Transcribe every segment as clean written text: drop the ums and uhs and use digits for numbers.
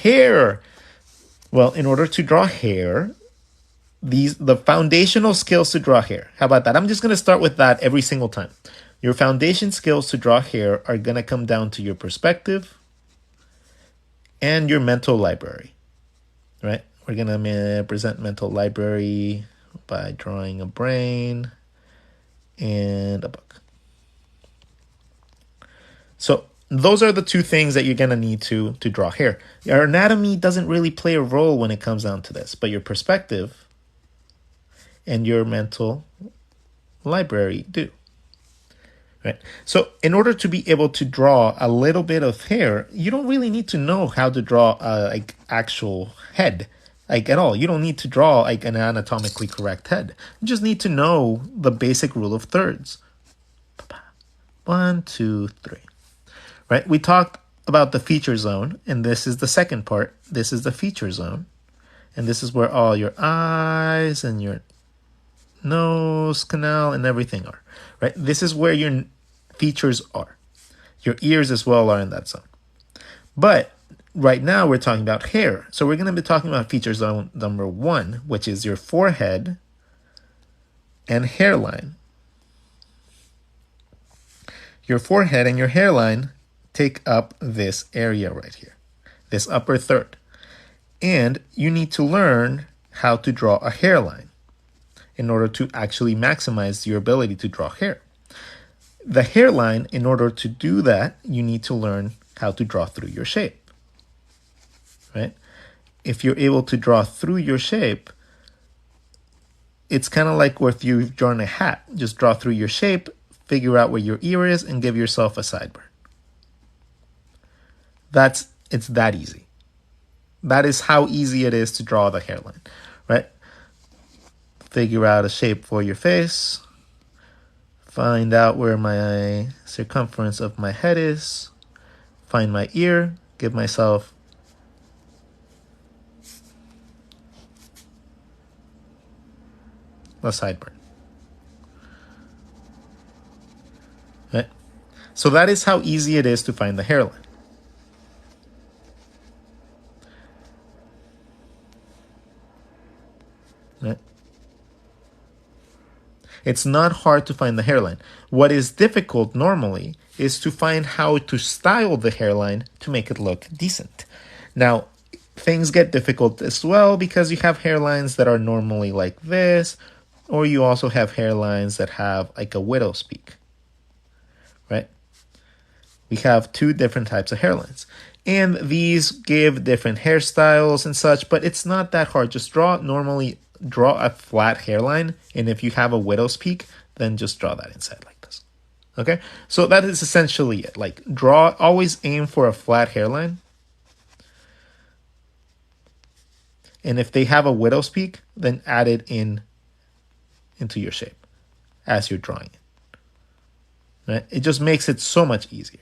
Hair. Well, in order to draw hair, the foundational skills to draw hair. How about that? I'm just going to start with that every single time. Your foundation skills to draw hair are going to come down to your perspective and your mental library, right? We're going to present mental library by drawing a brain and a book. So those are the two things that you're going to need to draw hair. Your anatomy doesn't really play a role when it comes down to this, but your perspective and your mental library do. Right. So in order to be able to draw a little bit of hair, you don't really need to know how to draw like actual head, like at all. You don't need to draw like an anatomically correct head. You just need to know the basic rule of thirds. 1, 2, 3. Right. We talked about the feature zone, and this is the second part. This is the feature zone, and this is where all your eyes and your nose canal and everything are, right? This is where your features are. Your ears as well are in that zone. But right now we're talking about hair. So we're going to be talking about feature zone number 1, which is your forehead and hairline. Your forehead and your hairline take up this area right here, this upper third. And you need to learn how to draw a hairline in order to actually maximize your ability to draw hair. The hairline, in order to do that, you need to learn how to draw through your shape, right? If you're able to draw through your shape, it's kind of like if you've drawn a hat. Just draw through your shape, figure out where your ear is, and give yourself a sideburn. It's that easy. That is how easy it is to draw the hairline, right? Figure out a shape for your face. Find out where my circumference of my head is. Find my ear. Give myself a sideburn. Right? So that is how easy it is to find the hairline. Right? It's not hard to find the hairline. What is difficult normally is to find how to style the hairline to make it look decent. Now, things get difficult as well because you have hairlines that are normally like this, or you also have hairlines that have like a widow's peak, right? We have 2 different types of hairlines. And these give different hairstyles and such, but it's not that hard. Just draw a flat hairline, and if you have a widow's peak, then just draw that inside like this. Okay, so that is essentially it. Like always aim for a flat hairline, and if they have a widow's peak, then add it into your shape as you're drawing it. Right? It just makes it so much easier.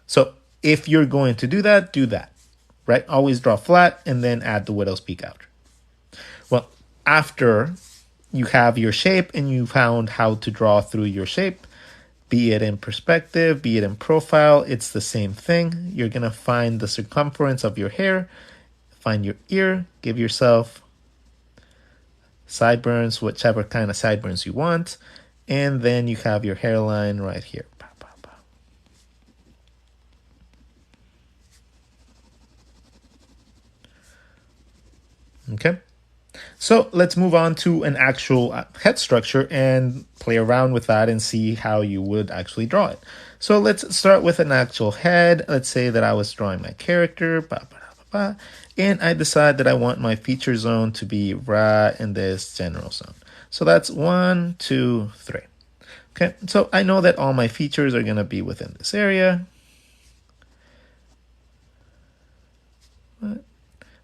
So if you're going to do that, right? Always draw flat and then add the widow's peak out. Well, after you have your shape and you found how to draw through your shape, be it in perspective, be it in profile, it's the same thing. You're going to find the circumference of your hair, find your ear, give yourself sideburns, whichever kind of sideburns you want, and then you have your hairline right here. Okay. So let's move on to an actual head structure and play around with that and see how you would actually draw it. So let's start with an actual head. Let's say that I was drawing my character, and I decide that I want my feature zone to be right in this general zone. So that's 1, 2, 3. Okay, so I know that all my features are going to be within this area.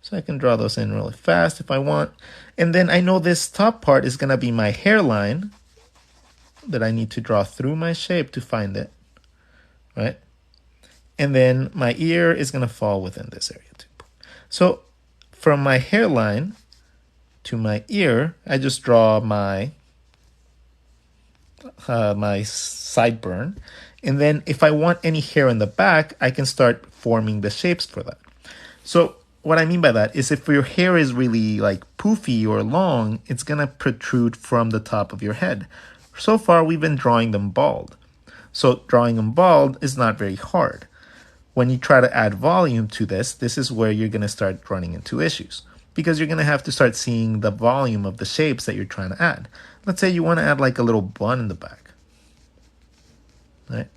So I can draw those in really fast if I want. And then I know this top part is going to be my hairline that I need to draw through my shape to find it, right? And then my ear is going to fall within this area too. So from my hairline to my ear, I just draw my sideburn. And then if I want any hair in the back, I can start forming the shapes for that. So what I mean by that is if your hair is really like poofy or long, it's gonna protrude from the top of your head. So far, we've been drawing them bald. So drawing them bald is not very hard. When you try to add volume to this is where you're gonna start running into issues because you're gonna have to start seeing the volume of the shapes that you're trying to add. Let's say you want to add like a little bun in the back, right?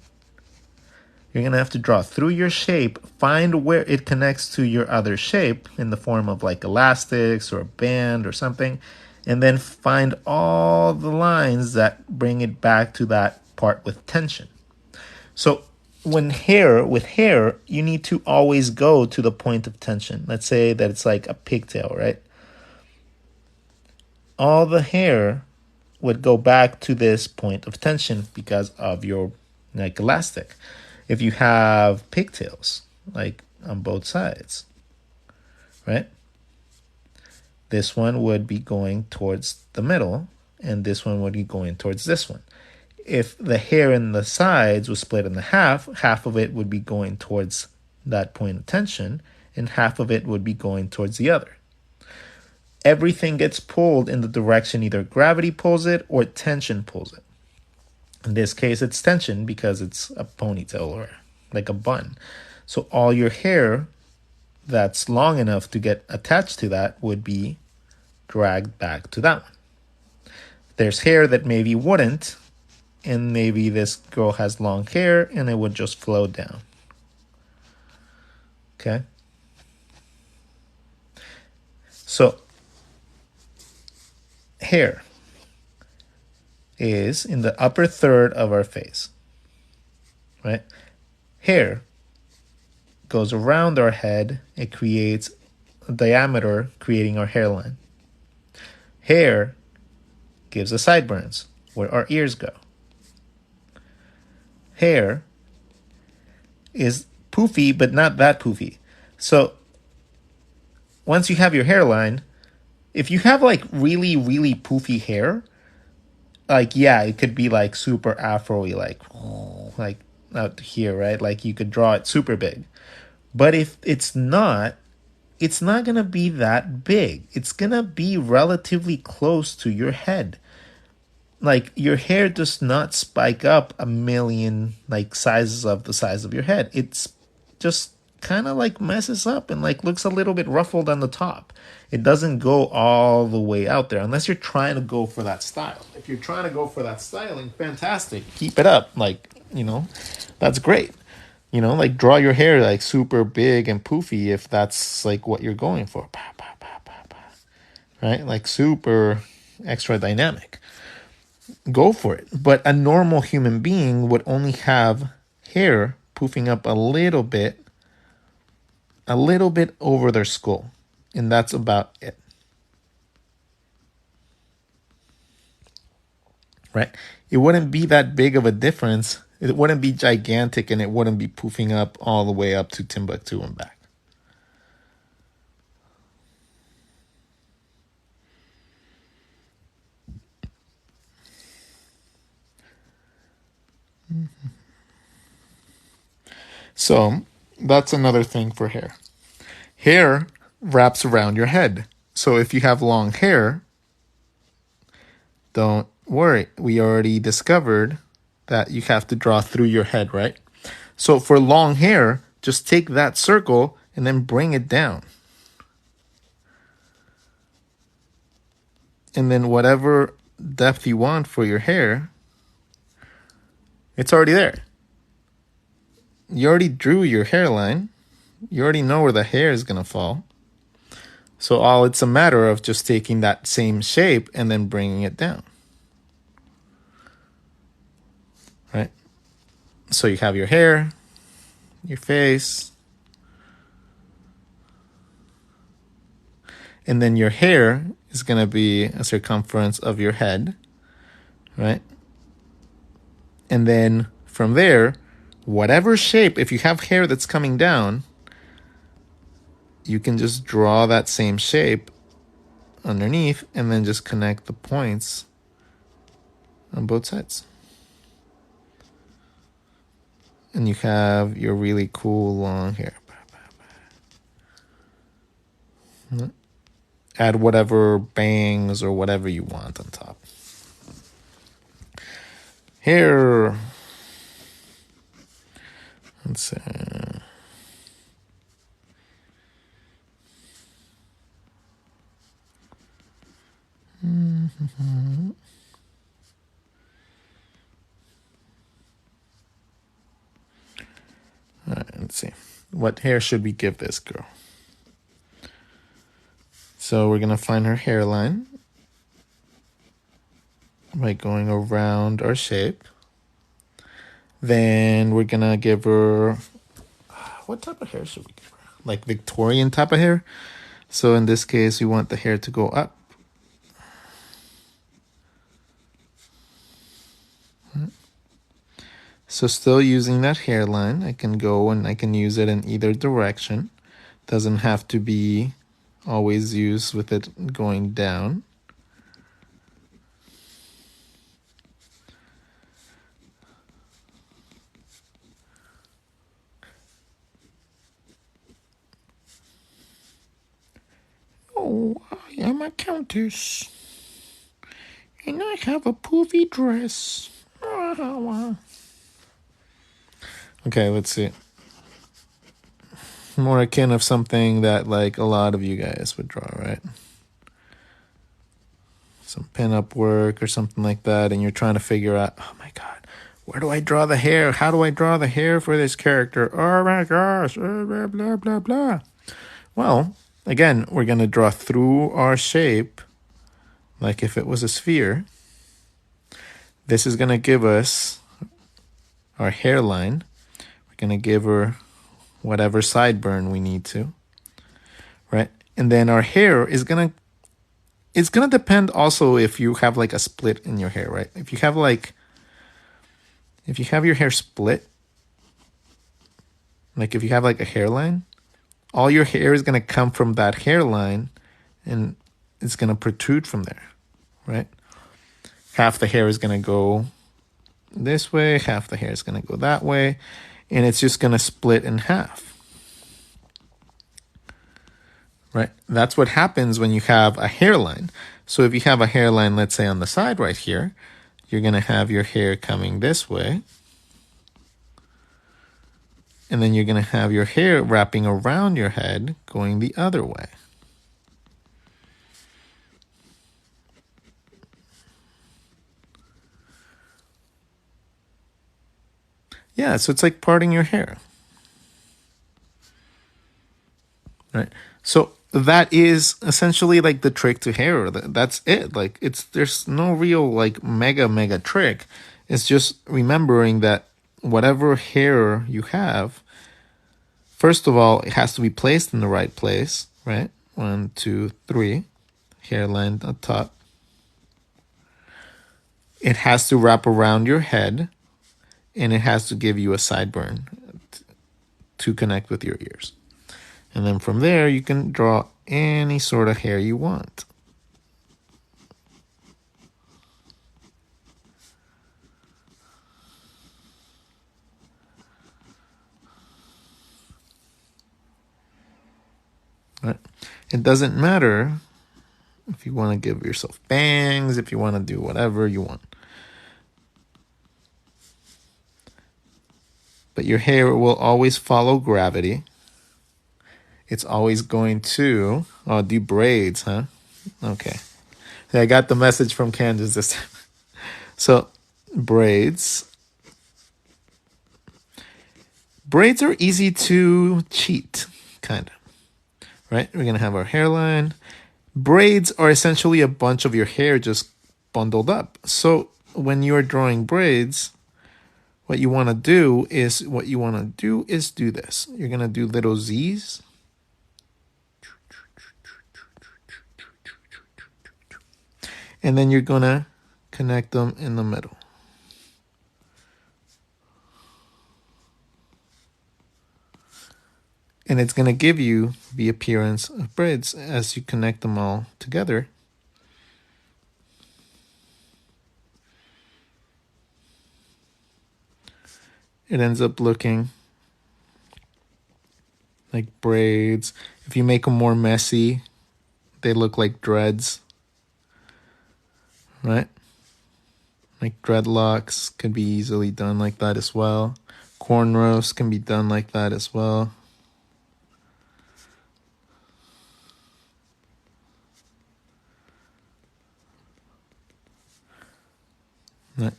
You're going to have to draw through your shape, find where it connects to your other shape in the form of like elastics or a band or something, and then find all the lines that bring it back to that part with tension. So with hair, you need to always go to the point of tension. Let's say that it's like a pigtail, right? All the hair would go back to this point of tension because of your like elastic. If you have pigtails, like on both sides, right? This one would be going towards the middle, and this one would be going towards this one. If the hair in the sides was split in half of it would be going towards that point of tension, and half of it would be going towards the other. Everything gets pulled in the direction either gravity pulls it or tension pulls it. In this case, it's tension because it's a ponytail or like a bun. So all your hair that's long enough to get attached to that would be dragged back to that one. There's hair that maybe wouldn't, and maybe this girl has long hair and it would just flow down. Okay? So hair is in the upper third of our face, right? Hair goes around our head. It creates a diameter, creating our hairline. Hair gives us sideburns, where our ears go. Hair is poofy, but not that poofy. So once you have your hairline, if you have like really, really poofy hair, like, yeah, it could be like super afro-y, like out here, right? Like you could draw it super big. But if it's not going to be that big. It's going to be relatively close to your head. Like your hair does not spike up a million like sizes of the size of your head. It's just kind of like messes up and like looks a little bit ruffled on the top. It doesn't go all the way out there unless you're trying to go for that style. If you're trying to go for that styling, fantastic. Keep it up. Like, that's great. Like draw your hair like super big and poofy if that's like what you're going for. Right? Like super extra dynamic. Go for it. But a normal human being would only have hair poofing up a little bit over their skull. And that's about it. Right? It wouldn't be that big of a difference. It wouldn't be gigantic, and it wouldn't be poofing up all the way up to Timbuktu and back. So that's another thing for hair. Hair wraps around your head. So if you have long hair, don't worry. We already discovered that you have to draw through your head, right? So for long hair, just take that circle and then bring it down. And then whatever depth you want for your hair, it's already there. You already drew your hairline. You already know where the hair is going to fall. So it's a matter of just taking that same shape and then bringing it down. Right? So you have your hair, your face, and then your hair is going to be a circumference of your head, right? And then from there, whatever shape, if you have hair that's coming down, you can just draw that same shape underneath and then just connect the points on both sides. And you have your really cool long hair. Add whatever bangs or whatever you want on top. Hair. Let's see. All right, let's see. What hair should we give this girl? So we're going to find her hairline by going around our shape. Then we're going to give her... What type of hair should we give her? Like Victorian type of hair? So in this case, we want the hair to go up. So still using that hairline, I can go and I can use it in either direction. Doesn't have to be always used with it going down. Oh, I am a countess. And I have a poofy dress. Okay, let's see. More akin of something that like a lot of you guys would draw, right? Some pin-up work or something like that, and you're trying to figure out, oh my god, where do I draw the hair? How do I draw the hair for this character? Oh my gosh, blah, blah, blah, blah. Well, again, we're going to draw through our shape like if it was a sphere. This is going to give us our hairline. We're going to give her whatever sideburn we need to, right? And then our hair is going to, it's going to depend also if you have like a split in your hair, right? If you have your hair split, like if you have like a hairline, all your hair is going to come from that hairline and it's going to protrude from there, right? Half the hair is going to go this way, half the hair is going to go that way, and it's just going to split in half, right? That's what happens when you have a hairline. So if you have a hairline, let's say on the side right here, you're going to have your hair coming this way, and then you're going to have your hair wrapping around your head going the other way. Yeah, so it's like parting your hair. Right? So that is essentially like the trick to hair. That's it. Like there's no real like mega trick. It's just remembering that whatever hair you have, first of all, it has to be placed in the right place, right? 1, 2, 3, hairline on top. It has to wrap around your head, and it has to give you a sideburn to connect with your ears. And then from there, you can draw any sort of hair you want. Right? It doesn't matter if you want to give yourself bangs, if you want to do whatever you want. But your hair will always follow gravity. It's always going to... Oh, do braids, huh? Okay. I got the message from Candace this time. So, braids. Braids are easy to cheat, kind of. Right? We're going to have our hairline. Braids are essentially a bunch of your hair just bundled up. So, when you're drawing braids... What you want to do is do this. You're going to do little Z's. And then you're going to connect them in the middle. And it's going to give you the appearance of braids as you connect them all together. It ends up looking like braids. If you make them more messy, they look like dreads, right? Like dreadlocks can be easily done like that as well. Cornrows can be done like that as well.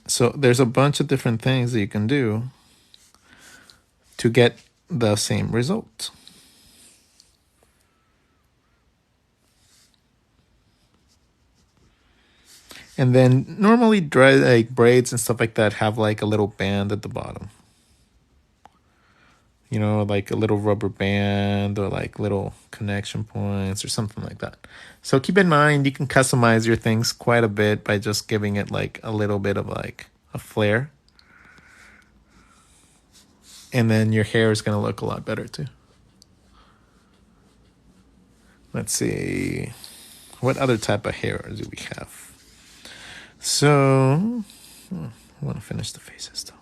So there's a bunch of different things that you can do to get the same result. And then normally like braids and stuff like that have like a little band at the bottom. You know, like a little rubber band or like little connection points or something like that. So keep in mind, you can customize your things quite a bit by just giving it like a little bit of like a flair. And then your hair is going to look a lot better too. Let's see. What other type of hair do we have? So, I want to finish the faces though.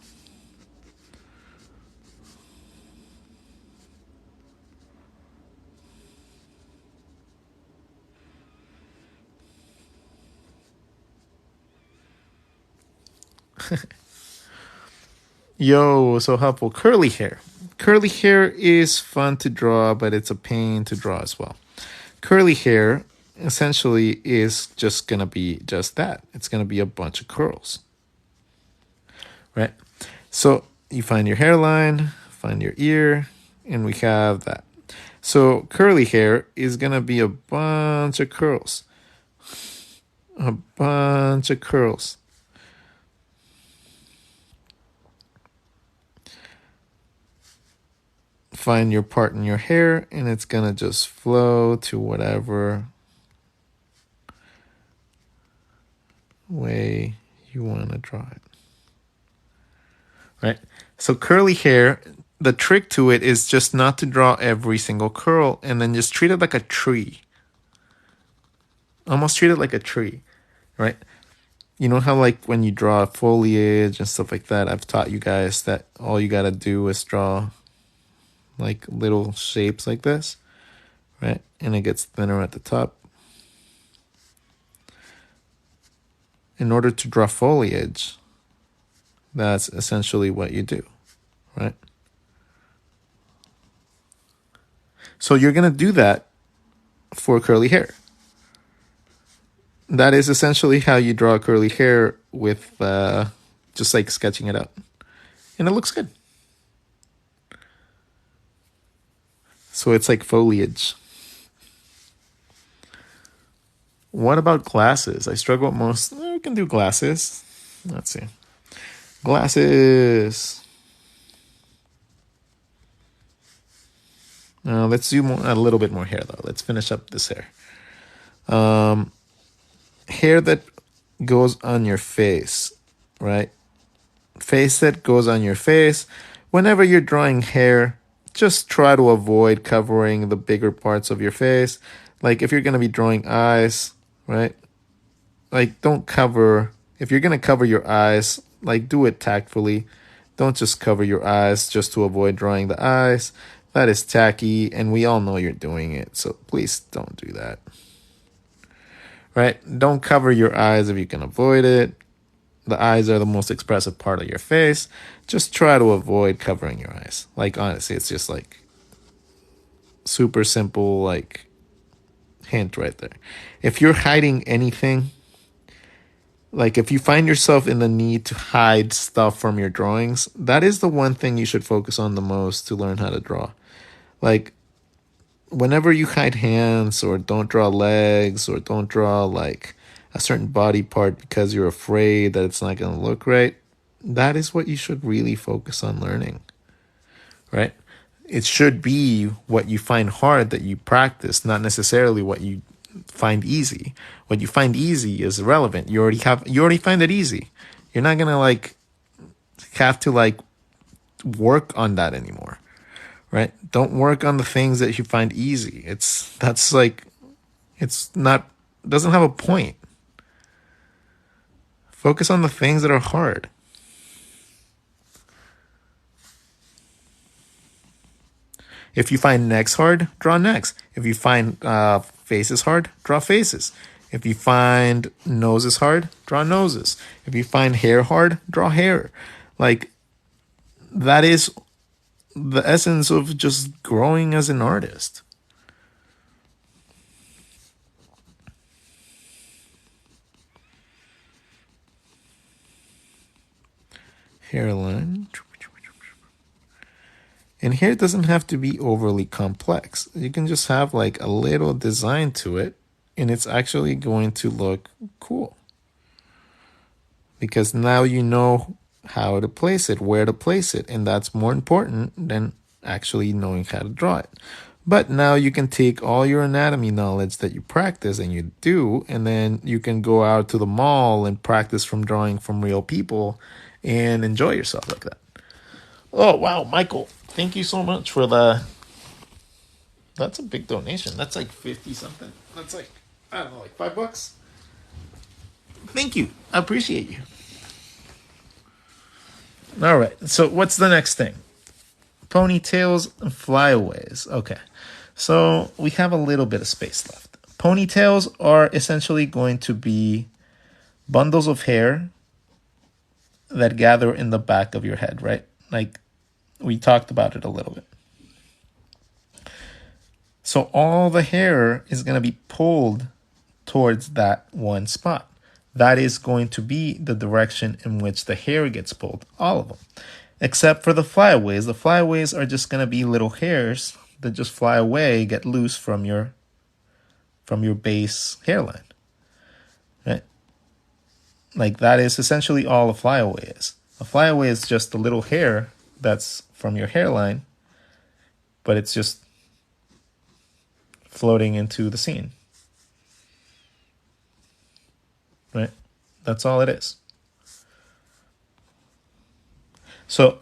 Yo, so helpful. Curly hair. Curly hair is fun to draw, but it's a pain to draw as well. Curly hair essentially is just going to be just that. It's going to be a bunch of curls, right? So you find your hairline, find your ear, and we have that. So curly hair is going to be a bunch of curls. A bunch of curls. Find your part in your hair, and it's going to just flow to whatever way you want to draw it. Right? So curly hair, the trick to it is just not to draw every single curl and then just treat it like a tree. Almost treat it like a tree, right? You know how like when you draw foliage and stuff like that, I've taught you guys that all you got to do is draw like little shapes like this, right? And it gets thinner at the top. In order to draw foliage, that's essentially what you do, right? So you're going to do that for curly hair. That is essentially how you draw curly hair with just like sketching it out. And it looks good. So it's like foliage. What about glasses? I struggle most. We can do glasses. Let's see. Glasses. Let's do a little bit more hair though. Let's finish up this hair. Hair that goes on your face, right? Face that goes on your face. Whenever you're drawing hair, just try to avoid covering the bigger parts of your face. Like if you're going to be drawing eyes, right? Like don't cover, if you're going to cover your eyes, like do it tactfully. Don't just cover your eyes just to avoid drawing the eyes. That is tacky, and we all know you're doing it, so please don't do that. Right? Don't cover your eyes if you can avoid it. The eyes are the most expressive part of your face. Just try to avoid covering your eyes. Like, honestly, it's just like super simple, like hint right there. If you're hiding anything, like if you find yourself in the need to hide stuff from your drawings, that is the one thing you should focus on the most to learn how to draw. Like, whenever you hide hands or don't draw legs or don't draw like a certain body part because you're afraid that it's not going to look right, that is what you should really focus on learning, right? It should be what you find hard that you practice, not necessarily what you find easy. What you find easy is irrelevant. You already find it easy. You're not going to like have to like work on that anymore. Right? Don't work on the things that you find easy. Doesn't have a point. Focus on the things that are hard. If you find necks hard, draw necks. If you find face is hard, draw faces. If you find nose is hard, draw noses. If you find hair hard, draw hair. Like, that is the essence of just growing as an artist. Hairline. And hair doesn't have to be overly complex. You can just have like a little design to it, and it's actually going to look cool. Because now you know how to place it, where to place it, and that's more important than actually knowing how to draw it. But now you can take all your anatomy knowledge that you practice and you do, and then you can go out to the mall and practice from drawing from real people and enjoy yourself like that. Oh, wow, Michael, thank you so much for that's a big donation. That's like 50 something. That's like, I don't know, like $5. Thank you. I appreciate you. All right. So what's the next thing? Ponytails and flyaways. Okay. So we have a little bit of space left. Ponytails are essentially going to be bundles of hair that gather in the back of your head, right? Like, we talked about it a little bit. So all the hair is going to be pulled towards that one spot. That is going to be the direction in which the hair gets pulled, all of them. Except for the flyaways. The flyaways are just going to be little hairs that just fly away, get loose from your base hairline. Right? Like, that is essentially all a flyaway is. A flyaway is just a little hair that's from your hairline, but it's just floating into the scene. Right? That's all it is. So